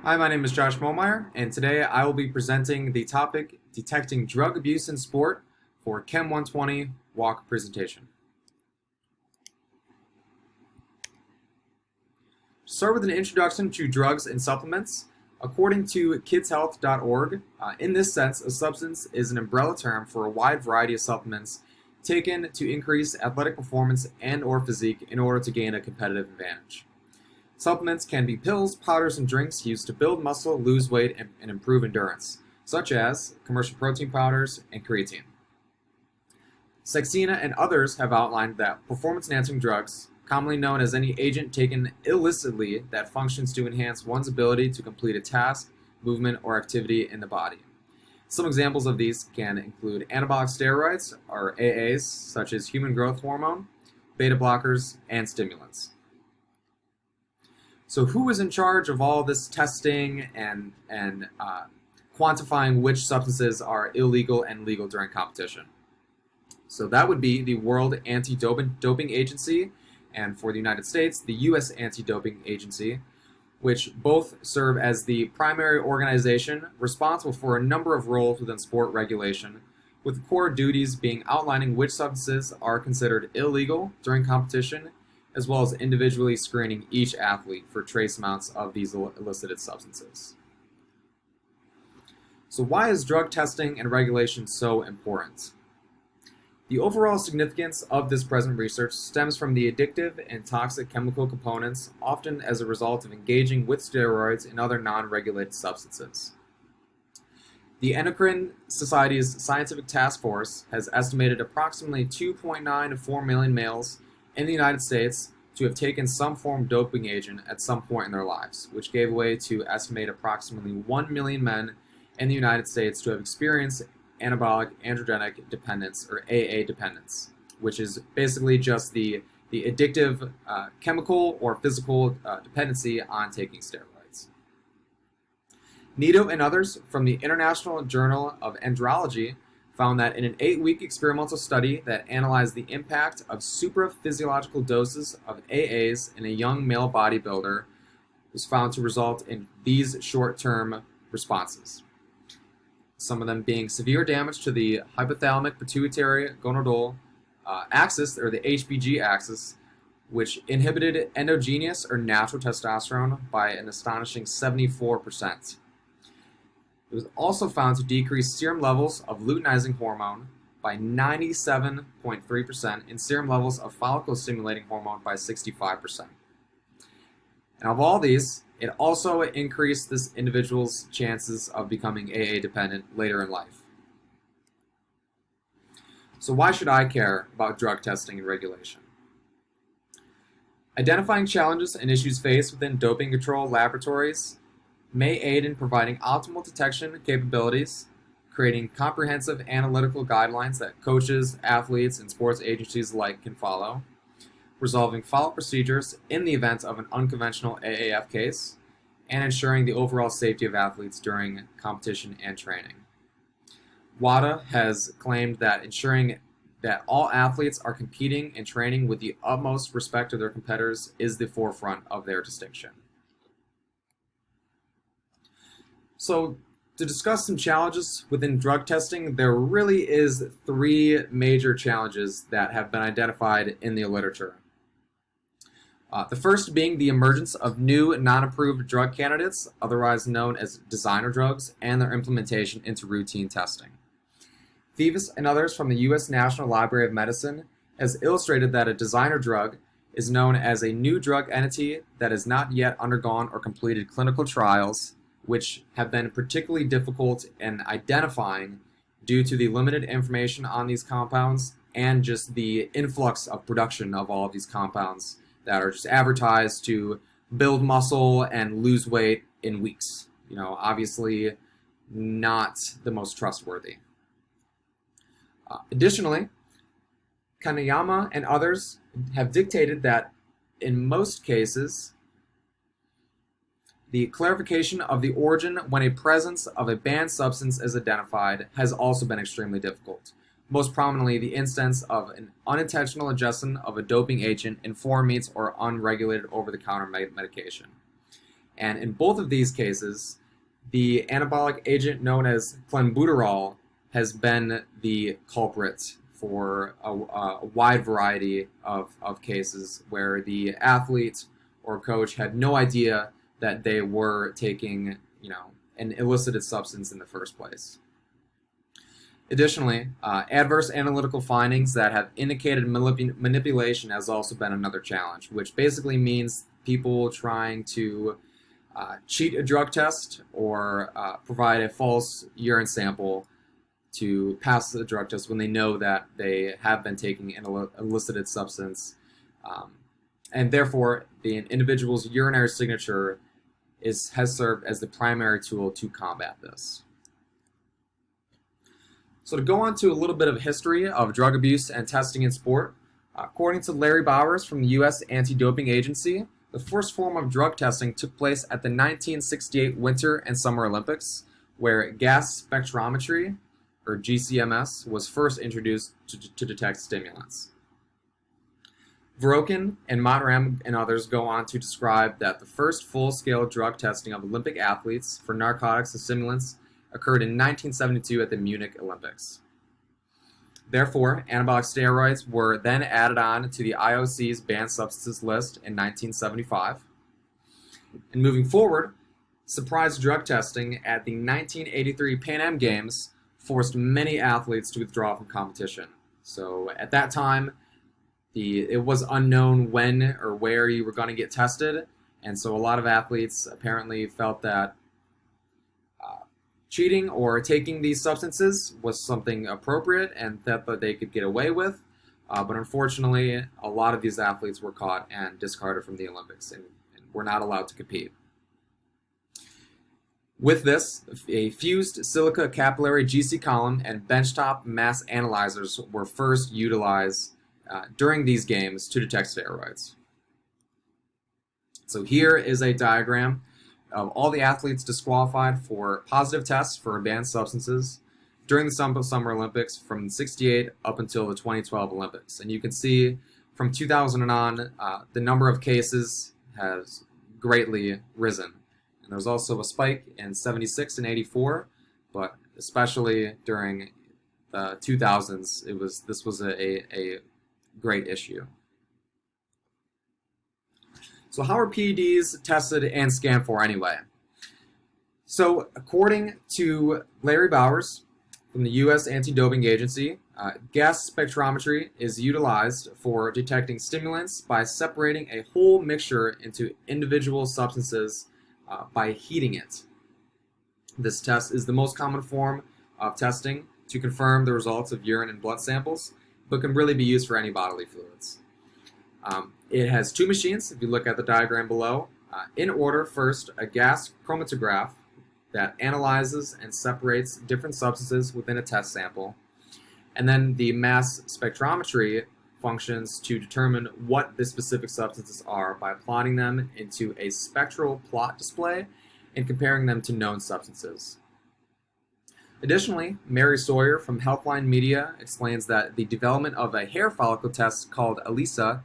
Hi, my name is Josh Momeyer, and today I will be presenting the topic Detecting Drug Abuse in Sport for Chem 120 WOC Presentation. Start with an introduction to drugs and supplements. According to kidshealth.org, in this sense, a substance is an umbrella term for a wide variety of supplements taken to increase athletic performance and/or physique in order to gain a competitive advantage. Supplements can be pills, powders, and drinks used to build muscle, lose weight, and improve endurance, such as commercial protein powders and creatine. Saxena and others have outlined that performance-enhancing drugs, commonly known as any agent taken illicitly that functions to enhance one's ability to complete a task, movement, or activity in the body. Some examples of these can include anabolic steroids, or AAs, such as human growth hormone, beta blockers, and stimulants. So who is in charge of all this testing and quantifying which substances are illegal and legal during competition? So that would be the World Anti-Doping Agency, and for the United States, the U.S. Anti-Doping Agency, which both serve as the primary organization responsible for a number of roles within sport regulation, with core duties being outlining which substances are considered illegal during competition, as well as individually screening each athlete for trace amounts of these elicited substances. So why is drug testing and regulation so important? The overall significance of this present research stems from the addictive and toxic chemical components, often as a result of engaging with steroids and other non-regulated substances. The Endocrine Society's Scientific Task Force has estimated approximately 2.9 to 4 million males in the United States to have taken some form of doping agent at some point in their lives, which gave way to estimate approximately 1 million men in the United States to have experienced anabolic androgenic dependence, or AA dependence, which is basically just the addictive chemical or physical dependency on taking steroids. Nito and others from the International Journal of Andrology found that in an 8-week experimental study that analyzed the impact of supraphysiological doses of AAs in a young male bodybuilder was found to result in these short-term responses. Some of them being severe damage to the hypothalamic pituitary gonadal axis, or the HPG axis, which inhibited endogenous or natural testosterone by an astonishing 74%. It was also found to decrease serum levels of luteinizing hormone by 97.3% and serum levels of follicle-stimulating hormone by 65%. And of all these, it also increased this individual's chances of becoming AA dependent later in life. So why should I care about drug testing and regulation? Identifying challenges and issues faced within doping control laboratories may aid in providing optimal detection capabilities, creating comprehensive analytical guidelines that coaches, athletes, and sports agencies alike can follow, resolving follow-up procedures in the event of an unconventional AAF case, and ensuring the overall safety of athletes during competition and training. WADA has claimed that ensuring that all athletes are competing and training with the utmost respect of their competitors is the forefront of their distinction. So, to discuss some challenges within drug testing, there really is 3 major challenges that have been identified in the literature. The first being the emergence of new non-approved drug candidates, otherwise known as designer drugs, and their implementation into routine testing. Thieves and others from the U.S. National Library of Medicine has illustrated that a designer drug is known as a new drug entity that has not yet undergone or completed clinical trials, which have been particularly difficult in identifying due to the limited information on these compounds and just the influx of production of all of these compounds that are just advertised to build muscle and lose weight in weeks. Obviously not the most trustworthy. Additionally, Kanayama and others have dictated that in most cases, the clarification of the origin when a presence of a banned substance is identified has also been extremely difficult. Most prominently, the instance of an unintentional ingestion of a doping agent in foreign meats or unregulated over-the-counter medication. And in both of these cases, the anabolic agent known as clenbuterol has been the culprit for a wide variety of cases where the athlete or coach had no idea that they were taking, an illicit substance in the first place. Additionally, adverse analytical findings that have indicated manipulation has also been another challenge, which basically means people trying to cheat a drug test or provide a false urine sample to pass the drug test when they know that they have been taking an illicit substance. And therefore, the individual's urinary signature has served as the primary tool to combat this. So to go on to a little bit of history of drug abuse and testing in sport, according to Larry Bowers from the U.S. Anti-Doping Agency, the first form of drug testing took place at the 1968 Winter and Summer Olympics, where gas spectrometry, or GCMS, was first introduced to detect stimulants. Verroken and Montram and others go on to describe that the first full-scale drug testing of Olympic athletes for narcotics and stimulants occurred in 1972 at the Munich Olympics. Therefore, anabolic steroids were then added on to the IOC's banned substances list in 1975. And moving forward, surprise drug testing at the 1983 Pan Am Games forced many athletes to withdraw from competition. So at that time, it was unknown when or where you were going to get tested, and so a lot of athletes apparently felt that cheating or taking these substances was something appropriate and that they could get away with. But unfortunately, a lot of these athletes were caught and discarded from the Olympics and were not allowed to compete. With this, a fused silica capillary GC column and benchtop mass analyzers were first utilized during these games to detect steroids. So here is a diagram of all the athletes disqualified for positive tests for banned substances during the Summer Olympics from 1968 up until the 2012 Olympics. And you can see from 2000 on, the number of cases has greatly risen. And there's also a spike in 76 and 84, but especially during the 2000s, this was a great issue. So how are PEDs tested and scanned for anyway? So according to Larry Bowers from the U.S. Anti-Doping Agency, gas spectrometry is utilized for detecting stimulants by separating a whole mixture into individual substances by heating it. This test is the most common form of testing to confirm the results of urine and blood samples, but can really be used for any bodily fluids. It has two machines, if you look at the diagram below. In order, first, a gas chromatograph that analyzes and separates different substances within a test sample. And then the mass spectrometry functions to determine what the specific substances are by plotting them into a spectral plot display and comparing them to known substances. Additionally, Mary Sawyer from Healthline Media explains that the development of a hair follicle test called ELISA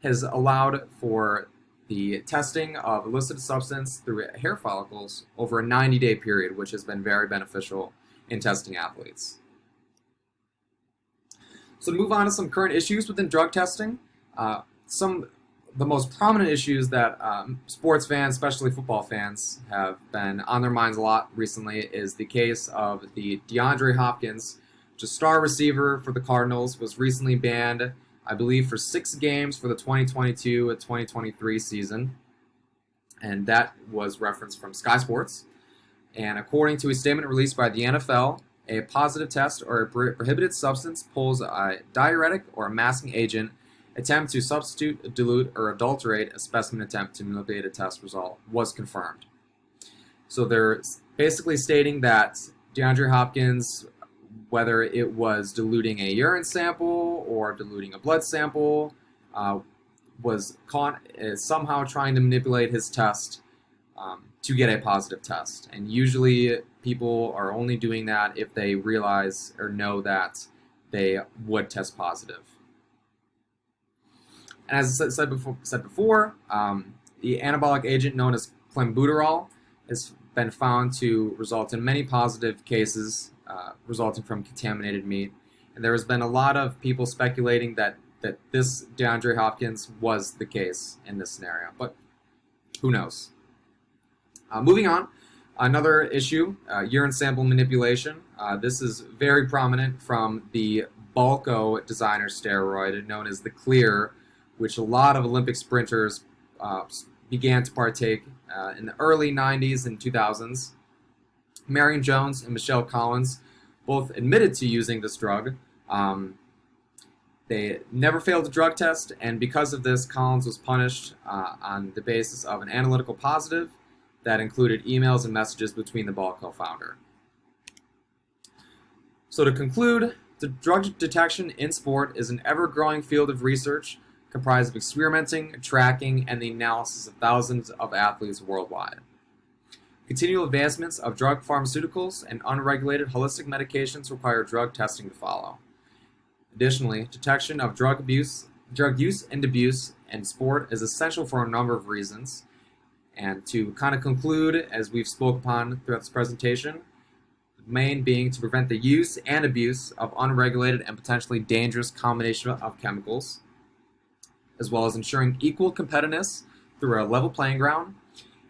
has allowed for the testing of illicit substance through hair follicles over a 90-day period, which has been very beneficial in testing athletes. So to move on to some current issues within drug testing, the most prominent issues that sports fans, especially football fans, have been on their minds a lot recently is the case of the DeAndre Hopkins, which is a star receiver for the Cardinals, was recently banned, I believe, for 6 games for the 2022 and 2023 season. And that was referenced from Sky Sports. And according to a statement released by the NFL, a positive test or a prohibited substance pulls a diuretic or a masking agent attempt to substitute, dilute, or adulterate a specimen attempt to manipulate a test result was confirmed. So they're basically stating that DeAndre Hopkins, whether it was diluting a urine sample or diluting a blood sample, was caught somehow trying to manipulate his test to get a positive test. And usually people are only doing that if they realize or know that they would test positive. And as I said before, the anabolic agent known as clenbuterol has been found to result in many positive cases resulting from contaminated meat. And there has been a lot of people speculating that this DeAndre Hopkins was the case in this scenario, but who knows? Moving on, another issue, urine sample manipulation. This is very prominent from the Balco designer steroid known as the Clear, which a lot of Olympic sprinters began to partake in the early 90s and 2000s. Marion Jones and Michelle Collins both admitted to using this drug. They never failed a drug test, and because of this, Collins was punished on the basis of an analytical positive that included emails and messages between the Balco founder. So to conclude, the drug detection in sport is an ever-growing field of research comprised of experimenting, tracking, and the analysis of thousands of athletes worldwide. Continual advancements of drug pharmaceuticals and unregulated holistic medications require drug testing to follow. Additionally, detection of drug use and abuse in sport is essential for a number of reasons. And to kind of conclude, as we've spoke upon throughout this presentation, the main being to prevent the use and abuse of unregulated and potentially dangerous combination of chemicals, as well as ensuring equal competitiveness through a level playing ground,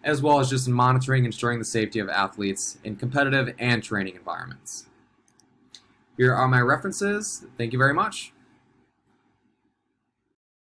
as well as just monitoring and ensuring the safety of athletes in competitive and training environments. Here are my references. Thank you very much.